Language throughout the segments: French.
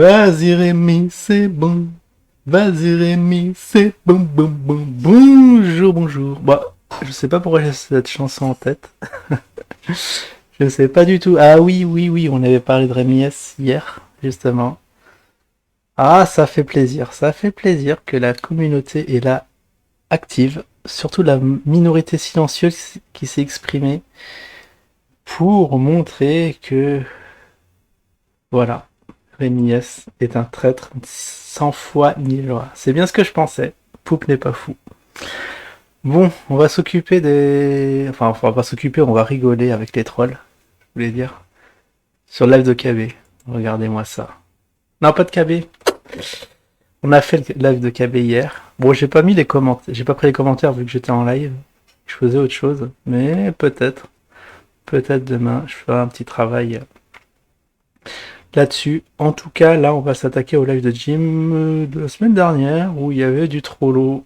Vas-y Rémi, c'est bon. Vas-y Rémi, c'est bon, bon, bon. Bonjour, bonjour. Bah, je sais pas pourquoi j'ai cette chanson en tête. Je sais pas du tout. Ah oui, oui, oui, on avait parlé de Rémi S hier, justement. Ah, ça fait plaisir que la communauté est là, active. Surtout la minorité silencieuse qui s'est exprimée pour montrer que, voilà, Rémi S est un traître sans foi ni loi. C'est bien ce que je pensais. Poupe n'est pas fou. Bon, on va s'occuper des... Enfin, on va pas s'occuper, on va rigoler avec les trolls, je voulais dire. Sur le live de KB. Regardez-moi ça. Non, pas de KB. On a fait le live de KB hier. Bon, j'ai pas mis les commentaires, j'ai pas pris les commentaires vu que j'étais en live. Je faisais autre chose. Mais peut-être, peut-être demain, je ferai un petit travail là-dessus. En tout cas, là, on va s'attaquer au live de Jim de la semaine dernière où il y avait du trollo.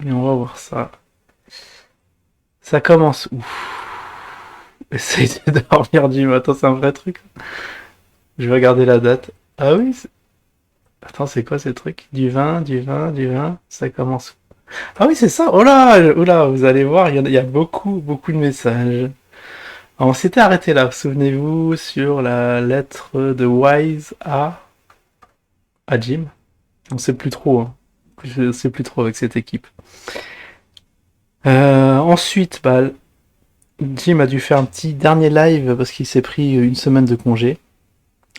Et on va voir ça. Ça commence où? Essaye de dormir, Jim. Attends, c'est un vrai truc. Je vais regarder la date. Ah oui. Attends, c'est quoi ces trucs? Du vin, du vin, du vin. Ça commence où? Ah oui, c'est ça. Oh là, oh là, vous allez voir, il y a beaucoup, beaucoup de messages. Alors, on s'était arrêté là, souvenez-vous, sur la lettre de Wise à Jim. On sait plus trop, hein. Je sais plus trop avec cette équipe. Ensuite, bah, Jim a dû faire un petit dernier live parce qu'il s'est pris une semaine de congé.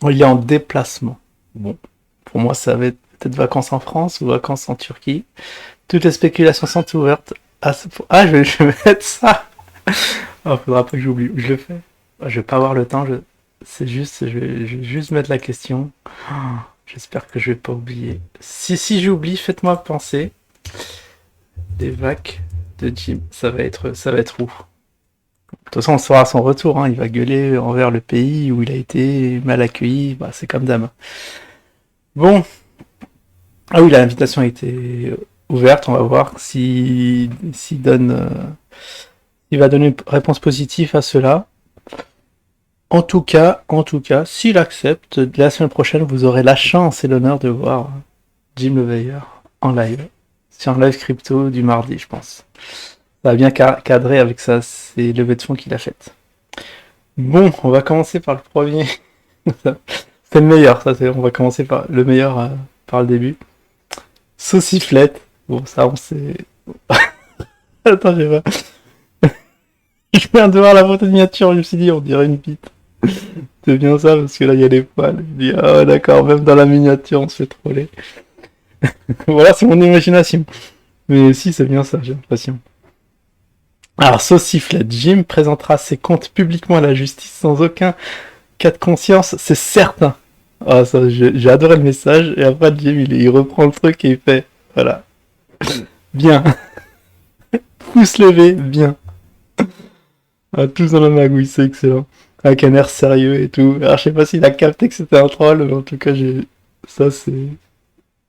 Il est en déplacement. Bon, pour moi, ça va être peut-être vacances en France ou vacances en Turquie. Toutes les spéculations sont ouvertes. Ah, je vais mettre ça. Oh, faudra pas que j'oublie. Je le fais. Je vais pas avoir le temps. C'est juste, je vais juste mettre la question. Oh, j'espère que je vais pas oublier. Si j'oublie, faites-moi penser. Des vacs de Jim. Ça va être ouf. De toute façon, on saura à son retour. Hein. Il va gueuler envers le pays où il a été mal accueilli. Bah, c'est comme d'hab. Bon. Ah oui, l'invitation a été ouverte. On va voir s'il donne. Il va donner une réponse positive à cela. En tout cas, s'il accepte, la semaine prochaine, vous aurez la chance et l'honneur de voir Jim le Veilleur en live. C'est un live crypto du mardi, je pense. Ça va bien cadrer avec ça, c'est levées de fonds qu'il a faites. Bon, on va commencer par le premier. C'est le meilleur, ça. On va commencer par le meilleur par le début. Sauciflette. Bon, ça, on sait. Attends, j'ai pas. Je viens de voir la photo de miniature, je me suis dit, on dirait une bite. C'est bien ça, parce que là, il y a les poils. Je me dis, ah ouais, d'accord, même dans la miniature, on se fait troller. Voilà, c'est mon imagination. Mais si, c'est bien ça, j'ai l'impression. Alors, Sauciflette, Jim présentera ses comptes publiquement à la justice sans aucun cas de conscience, c'est certain. Ah, ça, j'ai adoré le message, et après, Jim, il reprend le truc et il fait, voilà. Bien. Pouce levé, bien. Ah, tous dans la magouille, c'est excellent. Avec un air sérieux et tout. Alors, je sais pas s'il a capté que c'était un troll, mais en tout cas, j'ai. Ça, c'est.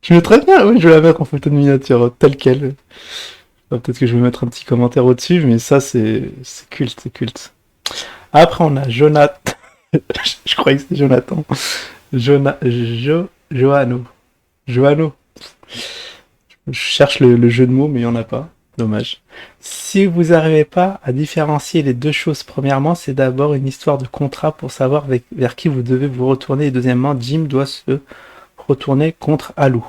Je mettrais bien, oui, je vais la mettre en photo de miniature, telle quelle. Peut-être que je vais mettre un petit commentaire au-dessus, mais ça, c'est culte, c'est culte. Après, on a Jonathan. Je croyais que c'était Jonathan. Johanno. Johanno. Je cherche le jeu de mots, mais il n'y en a pas. Dommage. Si vous n'arrivez pas à différencier les deux choses, premièrement, c'est d'abord une histoire de contrat pour savoir vers qui vous devez vous retourner. Et deuxièmement, Jim doit se retourner contre Alou.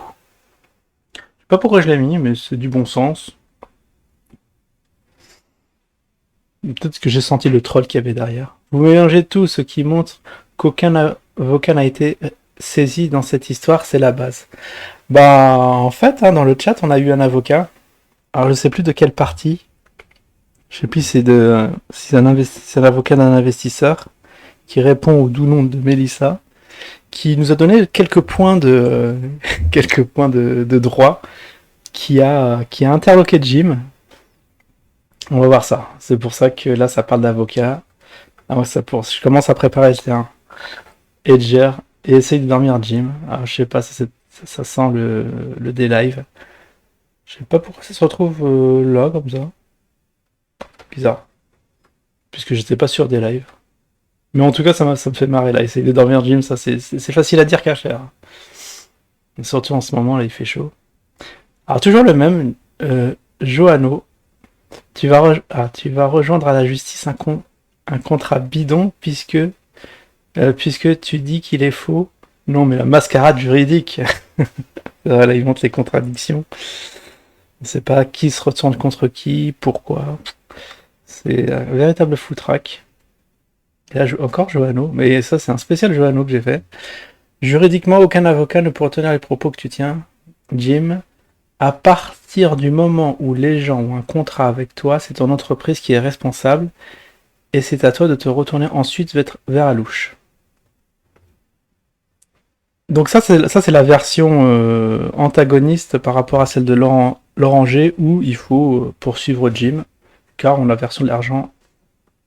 Je sais pas pourquoi je l'ai mis, mais c'est du bon sens. Peut-être que j'ai senti le troll qu'il y avait derrière. Vous mélangez tout, ce qui montre qu'aucun avocat n'a été saisi dans cette histoire, c'est la base. Bah, en fait, hein, dans le chat, on a eu un avocat. Alors, je sais plus de quelle partie. Je sais plus si c'est un avocat d'un investisseur qui répond au doux nom de Mélissa, qui nous a donné quelques points de quelques points de droit, qui a interloqué Jim. On va voir ça. C'est pour ça que là, ça parle d'avocat. Ah ouais, je commence à préparer le terrain. Edger et essaye de dormir Jim. Alors, je sais pas, ça sent le D-Live. Je sais pas pourquoi ça se retrouve là, comme ça. Bizarre. Puisque j'étais pas sûr des lives. Mais en tout cas, ça me fait marrer là. Essayer de dormir Jim, ça c'est facile à dire qu'à faire. Surtout en ce moment, là, il fait chaud. Alors, toujours le même, Johanno, tu vas rejoindre à la justice un contrat bidon puisque tu dis qu'il est faux. Non, mais la mascarade juridique. Voilà, il montre les contradictions. On ne sait pas qui se retourne contre qui, pourquoi. C'est un véritable foutraque. Et là, encore Johanno, mais ça, c'est un spécial Johanno que j'ai fait. Juridiquement, aucun avocat ne pourra tenir les propos que tu tiens, Jim. À partir du moment où les gens ont un contrat avec toi, c'est ton entreprise qui est responsable et c'est à toi de te retourner ensuite vers Alouche. Donc ça c'est la version antagoniste par rapport à celle de Laurent G où il faut poursuivre Jim car on a la version de l'argent.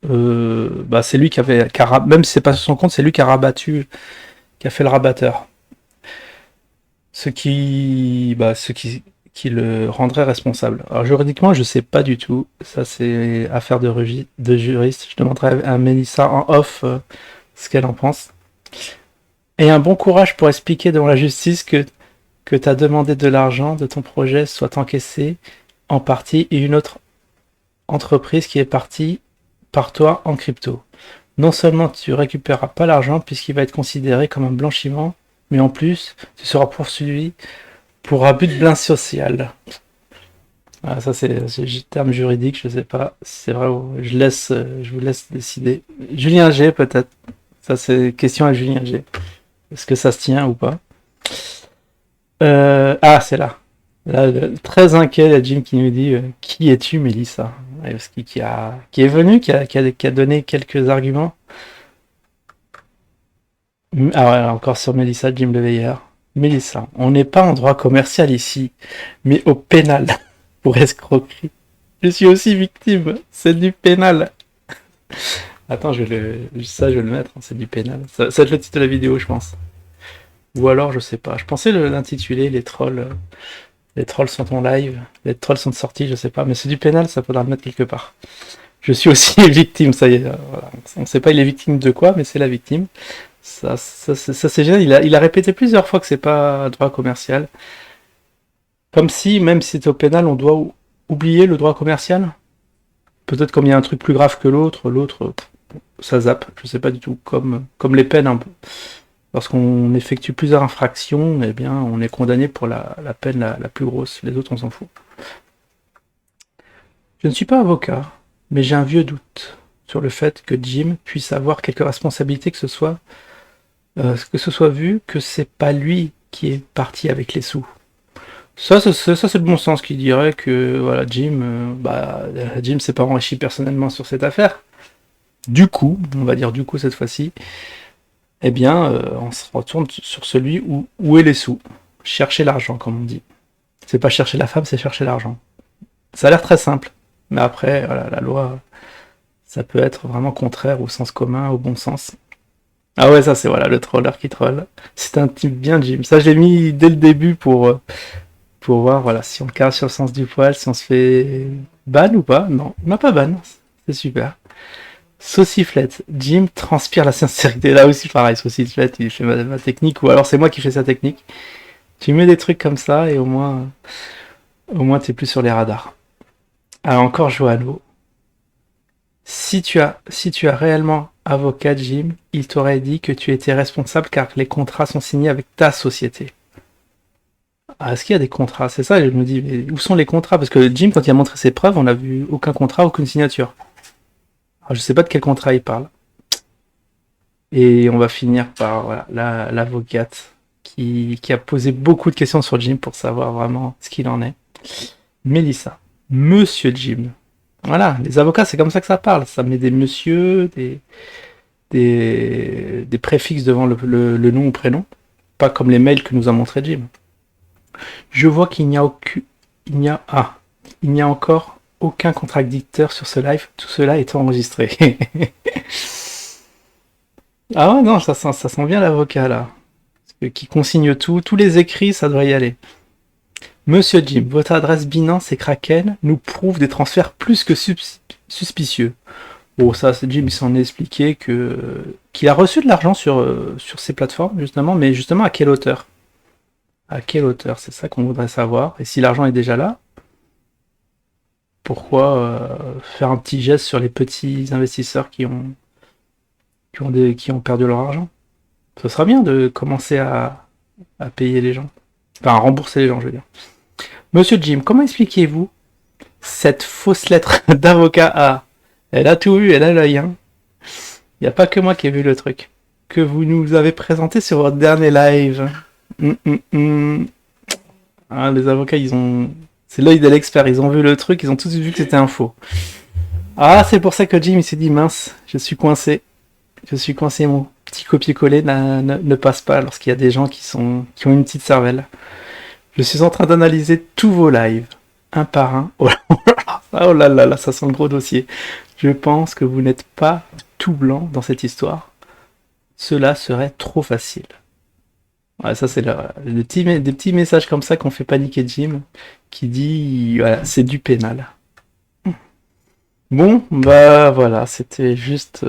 C'est lui même si c'est pas sur son compte, c'est lui qui a fait le rabatteur. Ce qui le rendrait responsable. Alors juridiquement, je sais pas du tout. Ça, c'est affaire de juriste. Je demanderai à Mélissa en off ce qu'elle en pense. Et un bon courage pour expliquer devant la justice que tu as demandé de l'argent de ton projet soit encaissé en partie et une autre entreprise qui est partie par toi en crypto. Non seulement tu récupéreras pas l'argent puisqu'il va être considéré comme un blanchiment, mais en plus, tu seras poursuivi pour abus de biens social. Ah, ça c'est terme juridique, je sais pas si c'est vrai ou je vous laisse décider. Julien G peut-être. Ça c'est question à Julien G. Est-ce que ça se tient ou pas? C'est là. Là, très inquiet, il y a Jim qui nous dit qui es-tu, Mélissa? Qui est venu, qui a donné quelques arguments. Ah ouais, encore sur Mélissa, Jim Leveilleur. Mélissa, on n'est pas en droit commercial ici, mais au pénal pour escroquerie. Je suis aussi victime, c'est du pénal. Attends, je vais le mettre, hein, c'est du pénal. Ça va être le titre de la vidéo, je pense. Ou alors, je sais pas. Je pensais l'intituler les trolls sont en live, les trolls sont sortis, je sais pas. Mais c'est du pénal, ça faudra le mettre quelque part. Je suis aussi victime, ça y est. Voilà. On sait pas il est victime de quoi, mais c'est la victime. Ça c'est génial. Il a répété plusieurs fois que c'est pas droit commercial. Comme si, même si c'est au pénal, on doit oublier le droit commercial. Peut-être comme il y a un truc plus grave que l'autre, ça zappe. Je sais pas du tout. Comme les peines un peu. Lorsqu'on effectue plusieurs infractions, eh bien, on est condamné pour la peine la plus grosse. Les autres, on s'en fout. Je ne suis pas avocat, mais j'ai un vieux doute sur le fait que Jim puisse avoir quelques responsabilités, que ce soit vu que c'est pas lui qui est parti avec les sous. Ça c'est le bon sens qui dirait que voilà, Jim s'est pas enrichi personnellement sur cette affaire. Du coup, on va dire du coup cette fois-ci, eh bien, on se retourne sur celui où est les sous. Chercher l'argent, comme on dit. C'est pas chercher la femme, c'est chercher l'argent. Ça a l'air très simple, mais après, voilà, la loi, ça peut être vraiment contraire au sens commun, au bon sens. Ah ouais, ça c'est voilà le troller qui troll. C'est un type bien Jim. Ça je l'ai mis dès le début pour voir voilà si on carre sur le sens du poil, si on se fait ban ou pas. Non, il m'a pas ban. C'est super. Sauciflette, Jim transpire la sincérité. Là aussi pareil, Sauciflette, il fait ma technique ou alors c'est moi qui fais sa technique. Tu mets des trucs comme ça et au moins t'es plus sur les radars. Alors encore Johanno. Si tu as réellement avocat Jim, il t'aurait dit que tu étais responsable car les contrats sont signés avec ta société. Ah, est-ce qu'il y a des contrats? C'est ça, je me dis, mais où sont les contrats? Parce que Jim, quand il a montré ses preuves, on n'a vu aucun contrat, aucune signature. Alors, je sais pas de quel contrat il parle. Et on va finir par voilà, l'avocate qui a posé beaucoup de questions sur Jim pour savoir vraiment ce qu'il en est. Mélissa. Monsieur Jim. Voilà, les avocats, c'est comme ça que ça parle. Ça met des monsieur, des préfixes devant le nom ou prénom. Pas comme les mails que nous a montré Jim. Je vois qu'il n'y a encore aucun contradicteur sur ce live. Tout cela est enregistré. Ah ouais, non, ça sent bien l'avocat là. Qui consigne tout. Tous les écrits, ça devrait y aller. Monsieur Jim, votre adresse Binance et Kraken nous prouve des transferts plus que suspicieux. Bon, ça, Jim, il s'en est expliqué qu'il a reçu de l'argent sur ces plateformes, justement, mais justement à quelle hauteur? À quelle hauteur? C'est ça qu'on voudrait savoir. Et si l'argent est déjà là, pourquoi faire un petit geste sur les petits investisseurs qui ont perdu leur argent? Ce sera bien de commencer à payer les gens. Enfin, à rembourser les gens, je veux dire. Monsieur Jim, comment expliquez-vous cette fausse lettre d'avocat A? Elle a tout vu, elle a l'œil, hein. Il n'y a pas que moi qui ai vu le truc. Que vous nous avez présenté sur votre dernier live. Ah, les avocats, ils ont... C'est l'œil de l'expert, ils ont vu le truc, ils ont tous vu que c'était un faux. Ah, c'est pour ça que Jim, il s'est dit, mince, je suis coincé. Je suis coincé, mon petit copier-coller ne passe pas lorsqu'il y a des gens qui ont une petite cervelle. Je suis en train d'analyser tous vos lives, un par un. Oh là là là, ça sent le gros dossier. Je pense que vous n'êtes pas tout blanc dans cette histoire. Cela serait trop facile. Ouais, ça, c'est des petits messages comme ça qu'on fait paniquer Jim, qui dit, voilà, c'est du pénal. Bon, bah voilà, c'était juste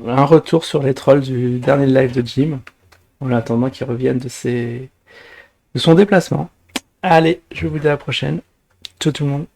un retour sur les trolls du dernier live de Jim, en attendant qu'il revienne de son déplacement. Allez, je vous dis à la prochaine. Ciao tout le monde.